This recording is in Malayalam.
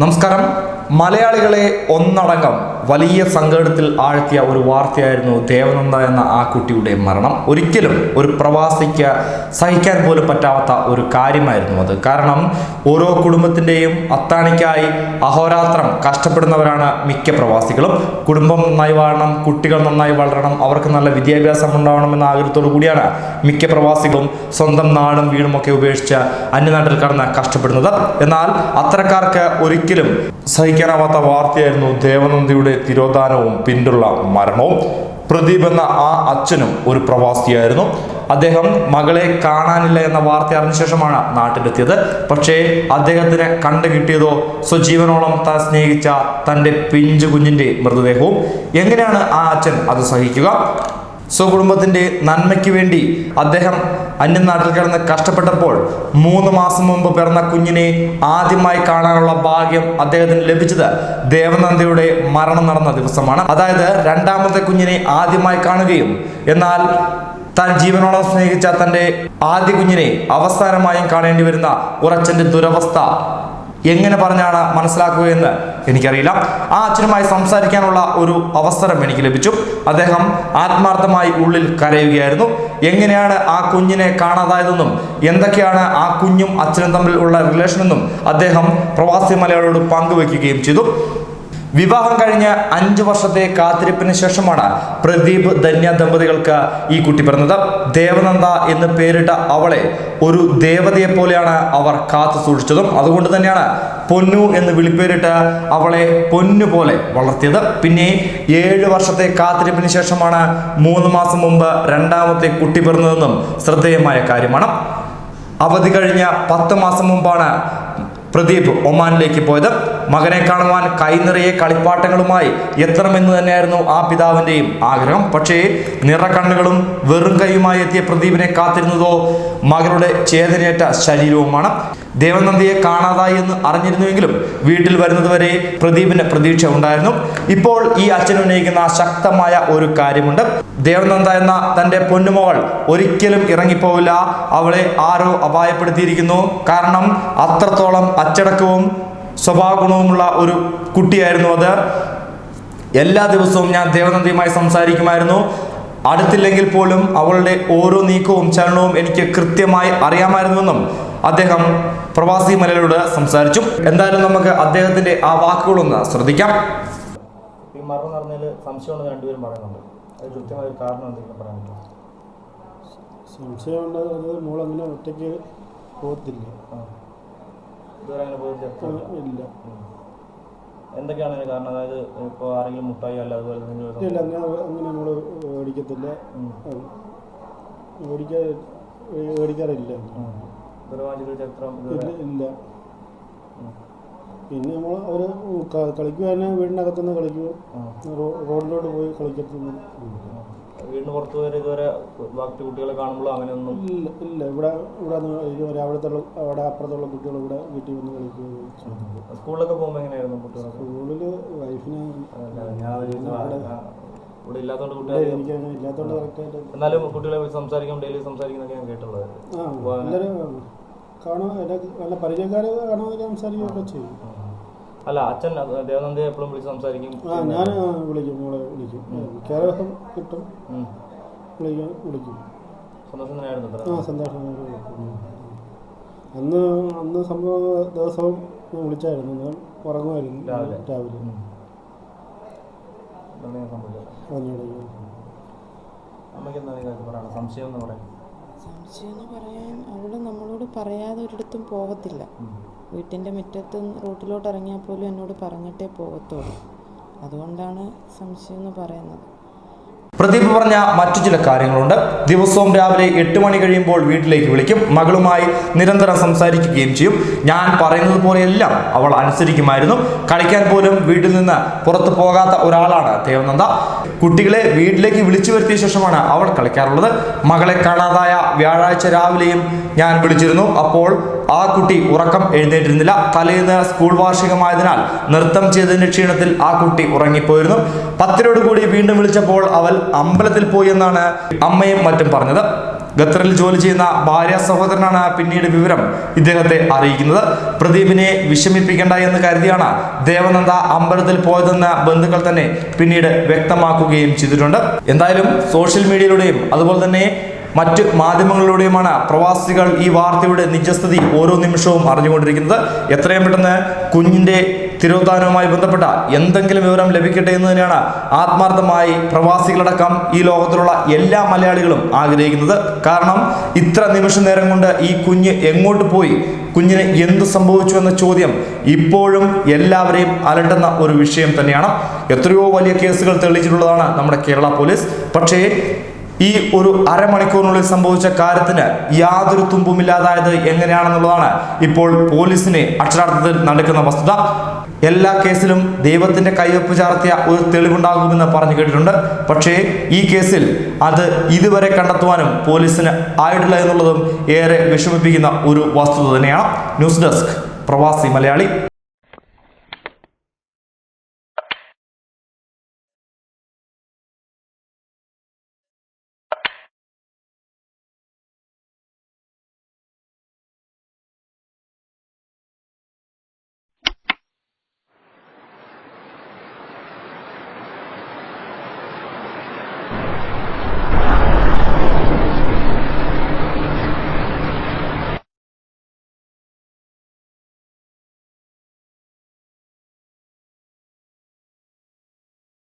നമസ്കാരം. മലയാളികളെ ഒന്നടങ്കം വലിയ സങ്കടത്തിൽ ആഴ്ത്തിയ ഒരു വാർത്തയായിരുന്നു ദേവനന്ദ എന്ന ആ കുട്ടിയുടെ മരണം. ഒരിക്കലും ഒരു പ്രവാസിക്ക് സഹിക്കാൻ പോലും പറ്റാത്ത ഒരു കാര്യമായിരുന്നു അത്. കാരണം ഓരോ കുടുംബത്തിൻ്റെയും അത്താണിക്കായി അഹോരാത്രം കഷ്ടപ്പെടുന്നവരാണ് മിക്ക പ്രവാസികളും. കുടുംബം നന്നായി വാഴണം, കുട്ടികൾ നന്നായി വളരണം, അവർക്ക് നല്ല വിദ്യാഭ്യാസം ഉണ്ടാവണമെന്ന ആഗ്രഹത്തോടു കൂടിയാണ് മിക്ക പ്രവാസികളും സ്വന്തം നാടും വീടുമൊക്കെ ഉപേക്ഷിച്ച് അന്യനാട്ടിൽ കടന്ന് കഷ്ടപ്പെടുന്നത്. എന്നാൽ അത്തരക്കാർക്ക് ഒരിക്കലും സഹിക്കാനാവാത്ത വാർത്തയായിരുന്നു ദേവനന്ദയുടെ തിരോധാനവും പിന്തുള്ള മരണവും. പ്രദീപ് എന്ന ആ അച്ഛനും ഒരു പ്രവാസിയായിരുന്നു. അദ്ദേഹം മകളെ കാണാനില്ല എന്ന വാർത്ത അറിഞ്ഞ ശേഷമാണ് നാട്ടിലെത്തിയത്. പക്ഷേ അദ്ദേഹത്തിന് കണ്ടു കിട്ടിയതോ സ്വജീവനോളം താൻ സ്നേഹിച്ച തൻ്റെ പിഞ്ചു കുഞ്ഞിൻ്റെ മൃതദേഹവും. എങ്ങനെയാണ് ആ അച്ഛൻ അത് സഹിക്കുക? സ്വകുടുംബത്തിൻ്റെ നന്മയ്ക്ക് വേണ്ടി അദ്ദേഹം അന്യനാട്ടിൽ കിടന്ന് കഷ്ടപ്പെട്ടപ്പോൾ 3 മാസം മുമ്പ് പിറന്ന കുഞ്ഞിനെ ആദ്യമായി കാണാനുള്ള ഭാഗ്യം അദ്ദേഹത്തിന് ലഭിച്ചത് ദേവനന്ദയുടെ മരണം നടന്ന ദിവസമാണ്. അതായത് രണ്ടാമത്തെ കുഞ്ഞിനെ ആദ്യമായി കാണുകയും എന്നാൽ താൻ ജീവനോളം സ്നേഹിച്ച തൻ്റെ ആദ്യ കുഞ്ഞിനെ അവസാനമായും കാണേണ്ടി വരുന്ന ഒരച്ഛൻ്റെ ദുരവസ്ഥ എങ്ങനെ പറഞ്ഞാണ് മനസ്സിലാക്കുകയെന്ന് എനിക്കറിയില്ല. ആ അച്ഛനുമായി സംസാരിക്കാനുള്ള ഒരു അവസരം എനിക്ക് ലഭിച്ചു. അദ്ദേഹം ആത്മാർത്ഥമായി ഉള്ളിൽ കരയുകയായിരുന്നു. എങ്ങനെയാണ് ആ കുഞ്ഞിനെ കാണാതായതെന്നും എന്തൊക്കെയാണ് ആ കുഞ്ഞും അച്ഛനും തമ്മിൽ ഉള്ള റിലേഷനെന്നും അദ്ദേഹം പ്രവാസി മലയാളിയോട് പങ്കുവെക്കുകയും ചെയ്തു. വിവാഹം കഴിഞ്ഞ് 5 വർഷത്തെ കാത്തിരിപ്പിന് ശേഷമാണ് പ്രദീപ് ധന്യ ദമ്പതികൾക്ക് ഈ കുട്ടി പിറന്നത്. ദേവനന്ദ എന്ന് പേരിട്ട അവളെ ഒരു ദേവതയെ പോലെയാണ് അവർ കാത്തു സൂക്ഷിച്ചതും. അതുകൊണ്ട് തന്നെയാണ് പൊന്നു എന്ന് വിളിപ്പേരിട്ട് അവളെ പൊന്നു പോലെ വളർത്തിയത്. പിന്നെ 7 വർഷത്തെ കാത്തിരിപ്പിന് ശേഷമാണ് 3 മാസം മുമ്പ് രണ്ടാമത്തെ കുട്ടി പിറന്നതെന്നും ശ്രദ്ധേയമായ കാര്യമാണ്. അവധി കഴിഞ്ഞ 10 മാസം മുമ്പാണ് പ്രദീപ് ഒമാനിലേക്ക് പോയത്. മകനെ കാണുവാൻ കൈനിറയെ കളിപ്പാട്ടങ്ങളുമായി എത്തണമെന്ന് തന്നെയായിരുന്നു ആ പിതാവിൻ്റെയും ആഗ്രഹം. പക്ഷേ നിറക്കണ്ണുകളും വെറും കൈയുമായി എത്തിയ പ്രദീപിനെ കാത്തിരുന്നതോ മകളുടെ ചേതനയേറ്റ ശരീരവുമാണ്. ദേവനന്ദയെ കാണാതായി എന്ന് അറിഞ്ഞിരുന്നുവെങ്കിലും വീട്ടിൽ വരുന്നതുവരെ പ്രദീപിന് പ്രതീക്ഷ ഉണ്ടായിരുന്നു. ഇപ്പോൾ ഈ അച്ഛൻ ഉന്നയിക്കുന്ന ശക്തമായ ഒരു കാര്യമുണ്ട്. ദേവനന്ദ എന്ന തൻ്റെ പൊന്നുമകൾ ഒരിക്കലും ഇറങ്ങിപ്പോവില്ല. അവളെ ആരോ അപായപ്പെടുത്തിയിരിക്കുന്നു. കാരണം അത്രത്തോളം അച്ചടക്കവും സ്വഭാവ ഗുണവുമുള്ള ഒരു കുട്ടിയായിരുന്നു അത്. എല്ലാ ദിവസവും ഞാൻ ദേവനന്ദയുമായി സംസാരിക്കുമായിരുന്നു. അടുത്തില്ലെങ്കിൽ പോലും അവളുടെ ഓരോ നീക്കവും ചലനവും എനിക്ക് കൃത്യമായി അറിയാമായിരുന്നുവെന്നും അദ്ദേഹം പ്രവാസി മലയാളിയോട് സംസാരിച്ചു. എന്തായാലും നമുക്ക് അദ്ദേഹത്തിന്റെ ആ വാക്കുകളൊന്ന് ശ്രദ്ധിക്കാം. ഈ മരണം നടന്നതിൽ സംശയമുണ്ടെന്ന് രണ്ടുപേരും പറയുന്നുണ്ട്. അത് കൃത്യമായ ഒരു കാരണം എന്തെങ്കിലും പറയാൻ പറ്റുമോ? സംശയമുണ്ട്. മോളങ്ങനെ ഒറ്റയ്ക്ക് പോകത്തില്ല. ഇതുവരെ അങ്ങനെ പോയിട്ടില്ല. ഇല്ല. എന്തൊക്കെയാണ് അതിന് കാരണം? അതായത് ഇപ്പോൾ ആരെങ്കിലും മുട്ടായി അല്ല അതുപോലെ ഇല്ല, അങ്ങനെ നമ്മൾ ഓടിക്കത്തില്ല, ഓടിക്കാറില്ല. ചരിത്രം ഇല്ല. പിന്നെ നമ്മൾ അവർ കളിക്കുവാൻ വീടിനകത്തുനിന്ന് കളിക്കും, റോഡിലോട്ട് പോയി കളിക്കത്തുന്നു. വീടിന് പുറത്തു വരെ ഇതുവരെ ബാക്കി കുട്ടികളെ കാണുമ്പോഴോ അങ്ങനെയൊന്നും ഇല്ല. ഇല്ല, ഇവിടെ ഇതുവരെ അവിടെ അപ്പുറത്തുള്ള കുട്ടികൾ ഇവിടെ വീട്ടിൽ വന്ന് കളിക്കുകയും ചെയ്തു. സ്കൂളിലൊക്കെ പോകുമ്പോൾ എങ്ങനെയായിരുന്നു കുട്ടികൾ? സ്കൂളിൽ വൈഫിനെ ഇവിടെ ഇല്ലാത്തതുകൊണ്ട് കുട്ടികൾ എനിക്കങ്ങനെ ഇല്ലാത്തതുകൊണ്ട് കറക്റ്റായിട്ട്. എന്നാലും കുട്ടികളെ സംസാരിക്കും, ഡെയിലി സംസാരിക്കുന്നൊക്കെ ഞാൻ കേട്ടുള്ളത്. എല്ലാവരും കാണുക, നല്ല പരിചയക്കാർ കാണുന്നതൊക്കെ സംസാരിക്കുകയൊക്കെ ചെയ്യും. അല്ല, അച്ഛൻ ദേവനന്ദയെ എപ്പോഴും വിളിച്ച് സംസാരിക്കും. ഞാൻ വിളിക്കും, മോളെ വിളിക്കും. കേരളം കിട്ടും, വിളിക്കും. സന്തോഷം തന്നെയായിരുന്നു. സന്തോഷം. അന്ന് സംഭവം ദിവസവും ഞാൻ വിളിച്ചായിരുന്നു. ഞാൻ ഉറങ്ങുമായിരുന്നു രാവിലെ. അമ്മയ്ക്ക് എന്താ പറയണം? സംശയം എന്ന് പറയാൻ അവള് നമ്മളോട് പറയാതെ ഒരിടത്തും പോകത്തില്ല. വീട്ടിൻ്റെ മുറ്റത്ത് റോട്ടിലോട്ട് ഇറങ്ങിയാൽ പോലും എന്നോട് പറഞ്ഞിട്ടേ പോകത്തുള്ളൂ. അതുകൊണ്ടാണ് സംശയം എന്ന് പറയുന്നത്. പ്രദീപ് പറഞ്ഞ മറ്റു ചില കാര്യങ്ങളുണ്ട്. ദിവസവും രാവിലെ 8 മണി കഴിയുമ്പോൾ വീട്ടിലേക്ക് വിളിക്കും. മകളുമായി നിരന്തരം സംസാരിക്കുകയും ചെയ്യും. ഞാൻ പറയുന്നത് പോലെയെല്ലാം അവൾ അനുസരിക്കുമായിരുന്നു. കളിക്കാൻ പോലും വീട്ടിൽ നിന്ന് പുറത്തു പോകാത്ത ഒരാളാണ് ദേവനന്ദ. കുട്ടികളെ വീട്ടിലേക്ക് വിളിച്ചു വരുത്തിയ ശേഷമാണ് അവൾ കളിക്കാറുള്ളത്. മകളെ കാണാതായ വ്യാഴാഴ്ച രാവിലെയും ഞാൻ വിളിച്ചിരുന്നു. അപ്പോൾ ആ കുട്ടി ഉറക്കം എഴുന്നേറ്റിരുന്നില്ല. തലേന്ന് സ്കൂൾ വാർഷികമായതിനാൽ നൃത്തം ചെയ്തതിന്റെ ക്ഷീണത്തിൽ ആ കുട്ടി ഉറങ്ങിപ്പോയിരുന്നു. 10 കൂടി വീണ്ടും വിളിച്ചപ്പോൾ അവൾ അമ്പലത്തിൽ പോയി എന്നാണ് അമ്മയും മറ്റും പറഞ്ഞത്. ഖത്തറിൽ ജോലി ചെയ്യുന്ന ഭാര്യ സഹോദരനാണ് പിന്നീട് വിവരം ഇദ്ദേഹത്തെ അറിയിക്കുന്നത്. പ്രദീപിനെ വിഷമിപ്പിക്കേണ്ട എന്ന് കരുതിയാണ് ദേവനന്ദ അമ്പലത്തിൽ പോയതെന്ന് ബന്ധുക്കൾ തന്നെ പിന്നീട് വ്യക്തമാക്കുകയും ചെയ്തിട്ടുണ്ട്. എന്തായാലും സോഷ്യൽ മീഡിയയിലൂടെയും അതുപോലെ തന്നെ മറ്റ് മാധ്യമങ്ങളിലൂടെയുമാണ് പ്രവാസികൾ ഈ വാർത്തയുടെ നിജസ്ഥിതി ഓരോ നിമിഷവും അറിഞ്ഞുകൊണ്ടിരിക്കുന്നത്. എത്രയും പെട്ടെന്ന് കുഞ്ഞിന്റെ തിരോധാനവുമായി ബന്ധപ്പെട്ട എന്തെങ്കിലും വിവരം ലഭിക്കട്ടെ എന്ന് തന്നെയാണ് ആത്മാർത്ഥമായി പ്രവാസികളടക്കം ഈ ലോകത്തിലുള്ള എല്ലാ മലയാളികളും ആഗ്രഹിക്കുന്നത്. കാരണം ഇത്ര നിമിഷ നേരം കൊണ്ട് ഈ കുഞ്ഞ് എങ്ങോട്ട് പോയി, കുഞ്ഞിന് എന്ത് സംഭവിച്ചു എന്ന ചോദ്യം ഇപ്പോഴും എല്ലാവരെയും അലട്ടുന്ന ഒരു വിഷയം തന്നെയാണ്. എത്രയോ വലിയ കേസുകൾ തെളിയിച്ചിട്ടുള്ളതാണ് നമ്മുടെ കേരള പോലീസ്. പക്ഷേ ഈ ഒരു അരമണിക്കൂറിനുള്ളിൽ സംഭവിച്ച കാര്യത്തിന് യാതൊരു തുമ്പുമില്ലാതായത് എങ്ങനെയാണെന്നുള്ളതാണ് ഇപ്പോൾ പോലീസിനെ അക്ഷരാർത്ഥത്തിൽ നടക്കുന്ന വസ്തുത. എല്ലാ കേസിലും ദൈവത്തിന്റെ കയ്യൊപ്പ് ചാർത്തിയ ഒരു തെളിവുണ്ടാകുമെന്ന് പറഞ്ഞു കേട്ടിട്ടുണ്ട്. പക്ഷേ ഈ കേസിൽ അത് ഇതുവരെ കണ്ടെത്തുവാനും പോലീസിന് ആയിട്ടില്ല എന്നുള്ളതും ഏറെ വിഷമിപ്പിക്കുന്ന ഒരു വസ്തുത തന്നെയാണ്. ന്യൂസ് ഡെസ്ക് പ്രവാസി മലയാളി.